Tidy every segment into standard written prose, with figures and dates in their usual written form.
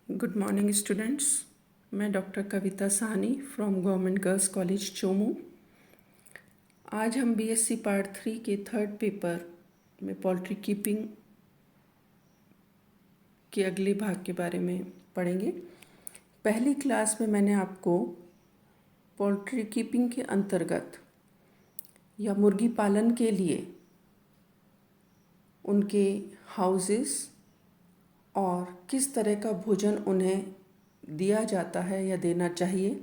Good morning students. मैं doctor Kavita Sahni from government girls college Chomu. आज हम बीएससी पार्ट 3 के थर्ड पेपर में पोल्ट्री कीपिंग के अगले भाग के बारे में पढ़ेंगे। पहली क्लास में मैंने आपको पोल्ट्री कीपिंग के अंतर्गत या मुर्गी पालन के लिए उनके हाउसेस और किस तरह का भोजन उन्हें दिया जाता है या देना चाहिए,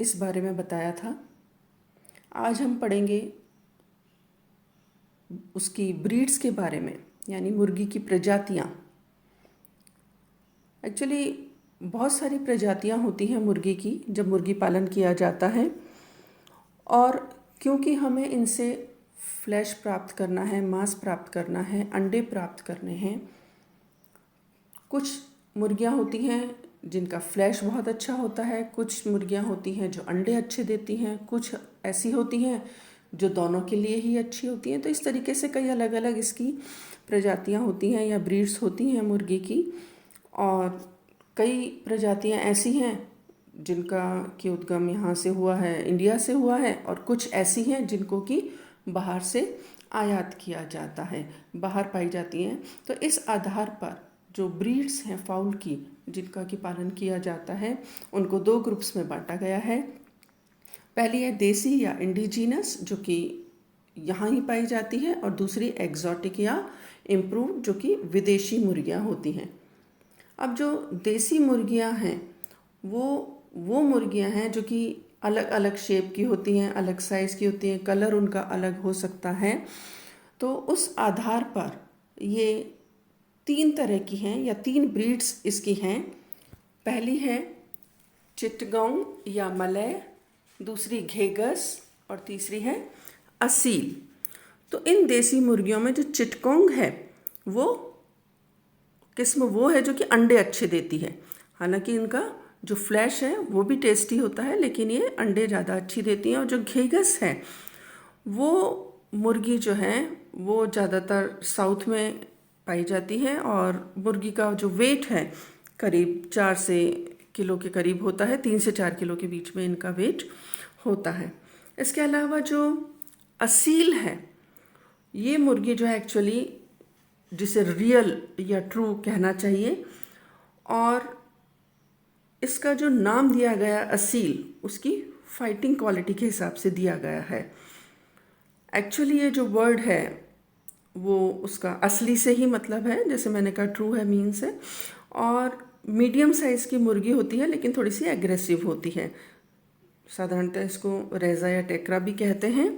इस बारे में बताया था। आज हम पढ़ेंगे उसकी ब्रीड्स के बारे में, यानी मुर्गी की प्रजातियाँ। एक्चुअली बहुत सारी प्रजातियाँ होती हैं मुर्गी की जब मुर्गी पालन किया जाता है, और क्योंकि हमें इनसे फ्लैश प्राप्त करना है, मांस प्राप्त करना है, अंडे प्राप्त करने हैं। कुछ मुर्गियाँ होती हैं जिनका फ्लैश बहुत अच्छा होता है, कुछ मुर्गियाँ होती हैं जो अंडे अच्छे देती हैं, कुछ ऐसी होती हैं जो दोनों के लिए ही अच्छी होती हैं। तो इस तरीके से कई अलग अलग इसकी प्रजातियाँ होती हैं या ब्रीड्स होती हैं मुर्गी की। और कई प्रजातियाँ ऐसी हैं जिनका कि उद्गम यहाँ से हुआ है, इंडिया से हुआ है, और कुछ ऐसी हैं जिनको कि बाहर से आयात किया जाता है, बाहर पाई जाती हैं। तो इस आधार पर जो ब्रीड्स हैं फाउल की जिनका कि पालन किया जाता है, उनको दो ग्रुप्स में बांटा गया है। पहली है देसी या इंडिजीनस, जो कि यहाँ ही पाई जाती है, और दूसरी एग्जॉटिक या इम्प्रूव, जो कि विदेशी मुर्गियाँ होती हैं। अब जो देसी मुर्गियाँ हैं वो मुर्गियाँ हैं जो कि अलग अलग शेप की होती हैं, अलग साइज़ की होती हैं, कलर उनका अलग हो सकता है। तो उस आधार पर ये 3 तरह की हैं या 3 ब्रीड्स इसकी हैं। पहली है चिटगांग या मलय, दूसरी घेगस, और तीसरी है असील। तो इन देसी मुर्गियों में जो चिटगांग है वो किस्म वो है जो कि अंडे अच्छे देती है। हालांकि इनका जो फ्लैश है वो भी टेस्टी होता है, लेकिन ये अंडे ज़्यादा अच्छी देती हैं। और जो घेगस है वो मुर्गी जो है वो ज़्यादातर साउथ में पाई जाती है, और मुर्गी का जो वेट है करीब 4 से किलो के करीब होता है, 3 से 4 किलो के बीच में इनका वेट होता है। इसके अलावा जो असील है, ये मुर्गी जो है एक्चुअली जिसे रियल या ट्रू कहना चाहिए, और इसका जो नाम दिया गया असील उसकी फाइटिंग क्वालिटी के हिसाब से दिया गया है। एक्चुअली ये जो वर्ड है वो उसका असली से ही मतलब है, जैसे मैंने कहा ट्रू है मीन्स है। और मीडियम साइज़ की मुर्गी होती है, लेकिन थोड़ी सी एग्रेसिव होती है। साधारणतः इसको रेजा या टेकरा भी कहते हैं।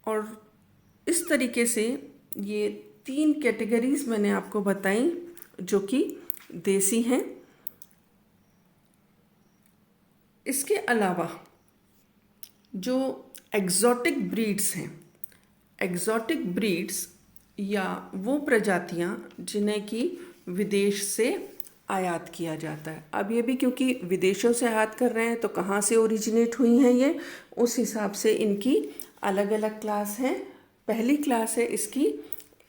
और इस तरीके से ये 3 कैटेगरीज मैंने आपको बताई जो कि देसी हैं। इसके अलावा जो एग्जॉटिक ब्रीड्स हैं, एग्जॉटिक ब्रीड्स या वो प्रजातियां जिन्हें कि विदेश से आयात किया जाता है। अब ये भी क्योंकि विदेशों से आयात कर रहे हैं तो कहाँ से ओरिजिनेट हुई हैं ये, उस हिसाब से इनकी अलग अलग क्लास हैं। पहली क्लास है इसकी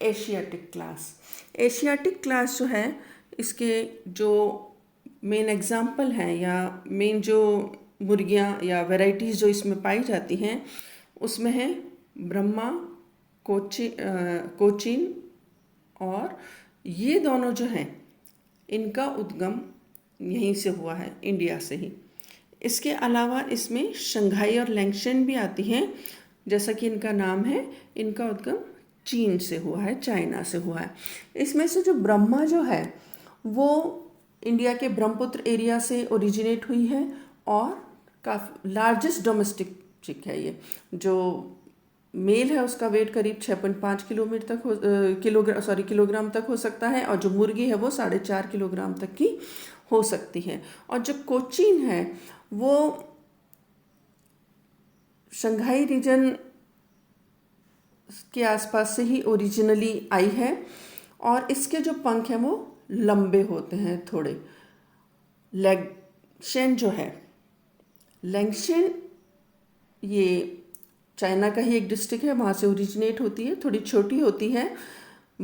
एशियाटिक क्लास। एशियाटिक क्लास जो है, इसके जो मेन एग्जाम्पल हैं या मेन जो मुर्गियाँ या वैरायटीज़ जो इसमें पाई जाती हैं, उसमें है ब्रह्मा, कोचिन, और ये दोनों जो हैं इनका उद्गम यहीं से हुआ है, इंडिया से ही। इसके अलावा इसमें शंघाई और लैंगशेन भी आती हैं, जैसा कि इनका नाम है। इनका उद्गम चीन से हुआ है, चाइना से हुआ है। इसमें से जो ब्रह्मा जो है वो इंडिया के ब्रह्मपुत्र एरिया से ओरिजिनेट हुई है, और काफ़ी लार्जेस्ट डोमेस्टिक चिक है ये। जो मेल है उसका वेट करीब 6.5 किलोमीटर तक किलोग्राम तक हो सकता है, और जो मुर्गी है वो 4.5 किलोग्राम तक की हो सकती है। और जो कोचीन है वो शंघाई रीजन के आसपास से ही ओरिजिनली आई है, और इसके जो पंख हैं वो लंबे होते हैं थोड़े। लैंगशेन जो है, लैंगशेन ये चाइना का ही एक डिस्ट्रिक्ट है, वहाँ से ओरिजिनेट होती है, थोड़ी छोटी होती है,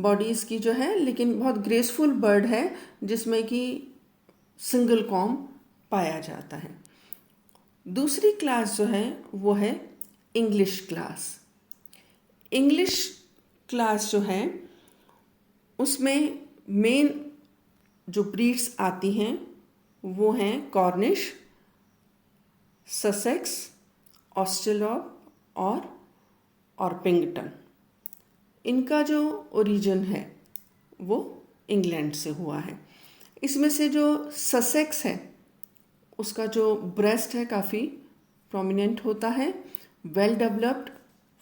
बॉडी इसकी जो है, लेकिन बहुत ग्रेसफुल बर्ड है जिसमें कि सिंगल कॉम पाया जाता है। दूसरी क्लास जो है वो है इंग्लिश क्लास। इंग्लिश क्लास जो है उसमें मेन जो ब्रीड्स आती हैं वो हैं कॉर्निश, ससेक्स, ऑस्ट्रेलॉप और ऑर्पिंगटन। इनका जो ओरिजिन है वो इंग्लैंड से हुआ है। इसमें से जो ससेक्स है उसका जो ब्रेस्ट है काफ़ी प्रोमिनेंट होता है, वेल डेवलप्ड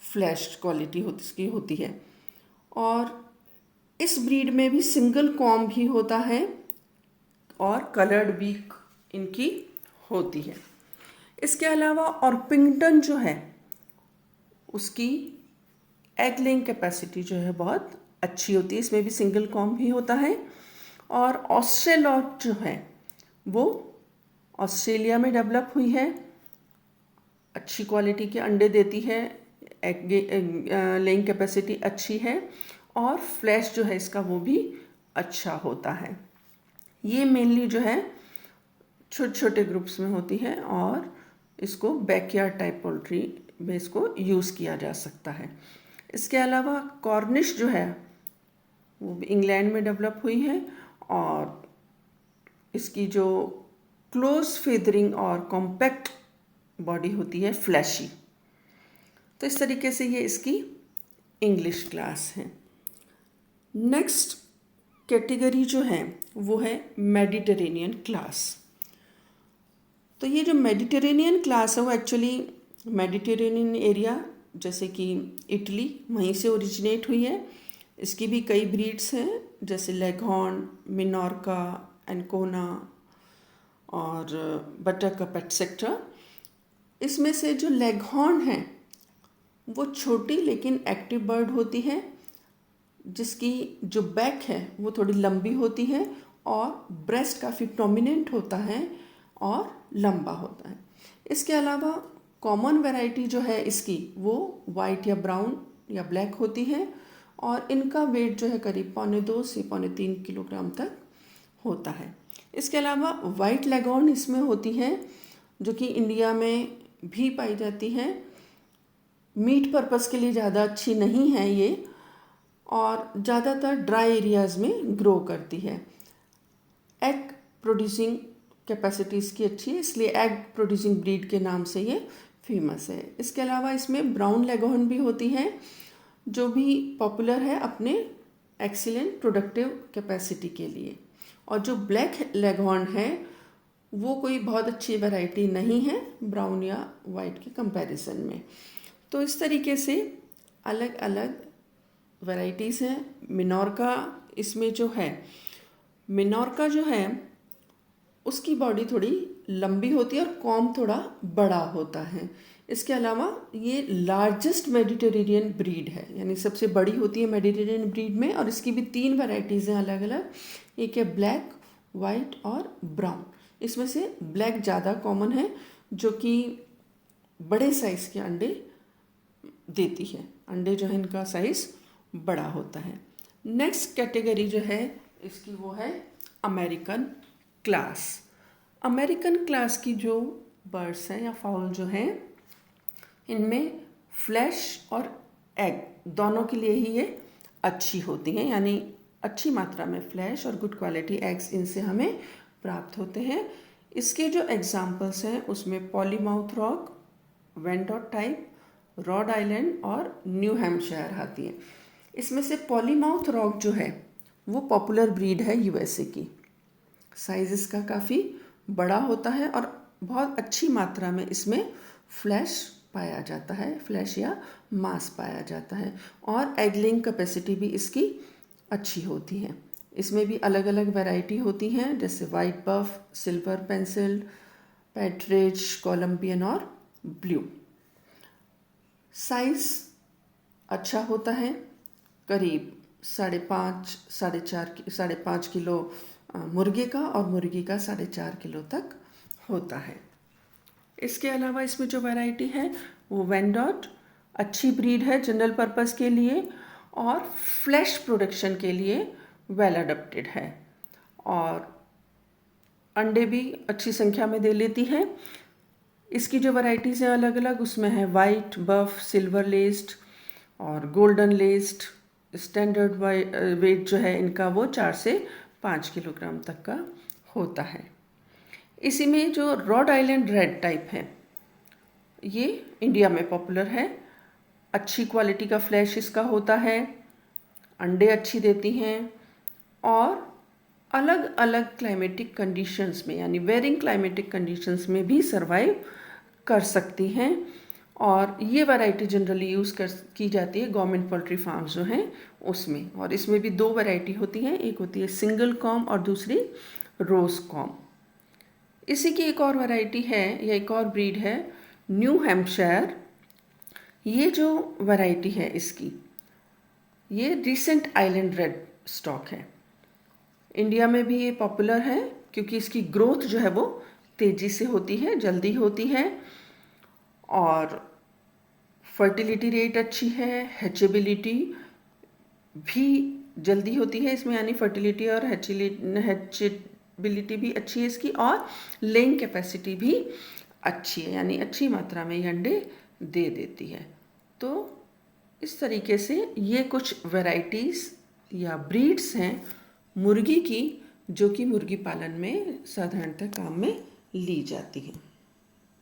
फ्लैश क्वालिटी इसकी होती है, और इस ब्रीड में भी सिंगल कॉम भी होता है और कलर्ड बीक इनकी होती है। इसके अलावा ऑर्पिंगटन जो है उसकी एग लेइंग कैपेसिटी जो है बहुत अच्छी होती है, इसमें भी सिंगल कॉम भी होता है। और ऑस्ट्रेलॉट जो है वो ऑस्ट्रेलिया में डेवलप हुई है, अच्छी क्वालिटी के अंडे देती है, एग लेइंग कैपेसिटी अच्छी है और फ्लैश जो है इसका वो भी अच्छा होता है। ये मेनली जो है छोटे छोटे ग्रुप्स में होती है और इसको बैकयार्ड टाइप पोल्ट्री में इसको यूज़ किया जा सकता है। इसके अलावा कॉर्निश जो है वो भी इंग्लैंड में डेवलप हुई है और इसकी जो क्लोज फेदरिंग और कॉम्पैक्ट बॉडी होती है, फ्लैशी। तो इस तरीके से ये इसकी इंग्लिश क्लास है। नेक्स्ट कैटेगरी जो है वो है मेडिटेरेनियन क्लास। तो ये जो मेडिटेरेनियन क्लास है वो एक्चुअली मेडिटेरेनियन एरिया जैसे कि इटली, वहीं से ओरिजिनेट हुई है। इसकी भी कई ब्रीड्स हैं जैसे लेगहॉर्न, मिनोरका, एनकोना और बटरकप एटसेट्रा। इसमें से जो लेगहॉर्न है वो छोटी लेकिन एक्टिव बर्ड होती है, जिसकी जो बैक है वो थोड़ी लंबी होती है और ब्रेस्ट काफ़ी प्रोमिनेंट होता है और लंबा होता है। इसके अलावा कॉमन वैरायटी जो है इसकी वो वाइट या ब्राउन या ब्लैक होती है और इनका वेट जो है करीब 2.25 से 3.25 किलोग्राम तक होता है। इसके अलावा वाइट लेगहॉर्न इसमें होती है जो कि इंडिया में भी पाई जाती है। मीट पर्पस के लिए ज़्यादा अच्छी नहीं है ये और ज़्यादातर ड्राई एरियाज़ में ग्रो करती है। एग प्रोड्यूसिंग कैपेसिटी इसकी अच्छी है, इसलिए एग प्रोड्यूसिंग ब्रीड के नाम से ये फेमस है। इसके अलावा इसमें ब्राउन लेगहॉर्न भी होती है जो भी पॉपुलर है अपने एक्सीलेंट प्रोडक्टिव कैपेसिटी के लिए, और जो ब्लैक लेगहॉर्न है वो कोई बहुत अच्छी वैरायटी नहीं है ब्राउन या वाइट के कंपैरिजन में। तो इस तरीके से अलग अलग वैरायटीज़ हैं। मिनोरका इसमें जो है, मिनोरका जो है उसकी बॉडी थोड़ी लंबी होती है और कॉम थोड़ा बड़ा होता है। इसके अलावा ये लार्जेस्ट मेडिटेरेनियन ब्रीड है, यानी सबसे बड़ी होती है मेडिटेरेनियन ब्रीड में, और इसकी भी 3 वैरायटीज़ हैं अलग अलग। एक है ब्लैक, वाइट और ब्राउन। इसमें से ब्लैक ज़्यादा कॉमन है जो कि बड़े साइज़ के अंडे देती है। अंडे जो है इनका साइज़ बड़ा होता है। नेक्स्ट कैटेगरी जो है इसकी वो है अमेरिकन क्लास। अमेरिकन क्लास की जो बर्ड्स हैं या फाउल जो हैं इनमें फ्लैश और एग दोनों के लिए ही ये अच्छी होती हैं, यानी अच्छी मात्रा में फ्लैश और गुड क्वालिटी एग्स इनसे हमें प्राप्त होते हैं। इसके जो एग्जाम्पल्स हैं उसमें पॉलीमाउथ रॉक, वेंडॉट टाइप, रॉड आइलैंड और न्यू हैम्पशायर आती है। इसमें से पॉलीमाउथ रॉक जो है वो पॉपुलर ब्रीड है यूएसए की। साइज इसका काफ़ी बड़ा होता है और बहुत अच्छी मात्रा में इसमें फ्लैश पाया जाता है, फ्लैश या मांस पाया जाता है, और एग लेइंग कैपेसिटी भी इसकी अच्छी होती है। इसमें भी अलग अलग वैरायटी होती हैं जैसे वाइट बफ, सिल्वर पेंसिल्ड, पैट्रिज, कोलंबियन और ब्लू। साइज अच्छा होता है, करीब 5.5 किलो मुर्गे का और मुर्गी का 4.5 किलो तक होता है। इसके अलावा इसमें जो वैरायटी है वो वेंडॉट अच्छी ब्रीड है जनरल पर्पस के लिए, और फ्लैश प्रोडक्शन के लिए वेल अडेप्टेड है और अंडे भी अच्छी संख्या में दे लेती है। इसकी जो वैरायटीज़ हैं अलग अलग, उसमें है वाइट, बफ, सिल्वर लेस्ड और गोल्डन लेस्ड। स्टैंडर्ड वेट जो है इनका वो 4 से 5 किलोग्राम तक का होता है। इसी में जो रॉड आइलैंड रेड टाइप है ये इंडिया में पॉपुलर है। अच्छी क्वालिटी का फ्लैश इसका होता है, अंडे अच्छी देती हैं और अलग अलग क्लाइमेटिक कंडीशंस में यानी वेरिंग क्लाइमेटिक कंडीशंस में भी सरवाइव कर सकती हैं। और ये वैरायटी जनरली यूज़ की जाती है गवर्नमेंट पोल्ट्री फार्म्स जो हैं उसमें। और इसमें भी 2 वैरायटी होती हैं, एक होती है सिंगल कॉम और दूसरी रोज कॉम। इसी की एक और वैरायटी है या एक और ब्रीड है न्यू हैम्पशायर। ये जो वैरायटी है इसकी, ये रिसेंट आइलैंड रेड स्टॉक है। इंडिया में भी ये पॉपुलर है क्योंकि इसकी ग्रोथ जो है वो तेज़ी से होती है, जल्दी होती है और फर्टिलिटी रेट अच्छी है, हैचेबिलिटी भी जल्दी होती है इसमें, यानी फर्टिलिटी और हैचेबिलिटी भी अच्छी है इसकी और लेइंग कैपेसिटी भी अच्छी है, यानी अच्छी मात्रा में ये अंडे दे देती है। तो इस तरीके से ये कुछ वैरायटीज़ या ब्रीड्स हैं मुर्गी की जो कि मुर्गी पालन में साधारणतः काम में ली जाती हैं।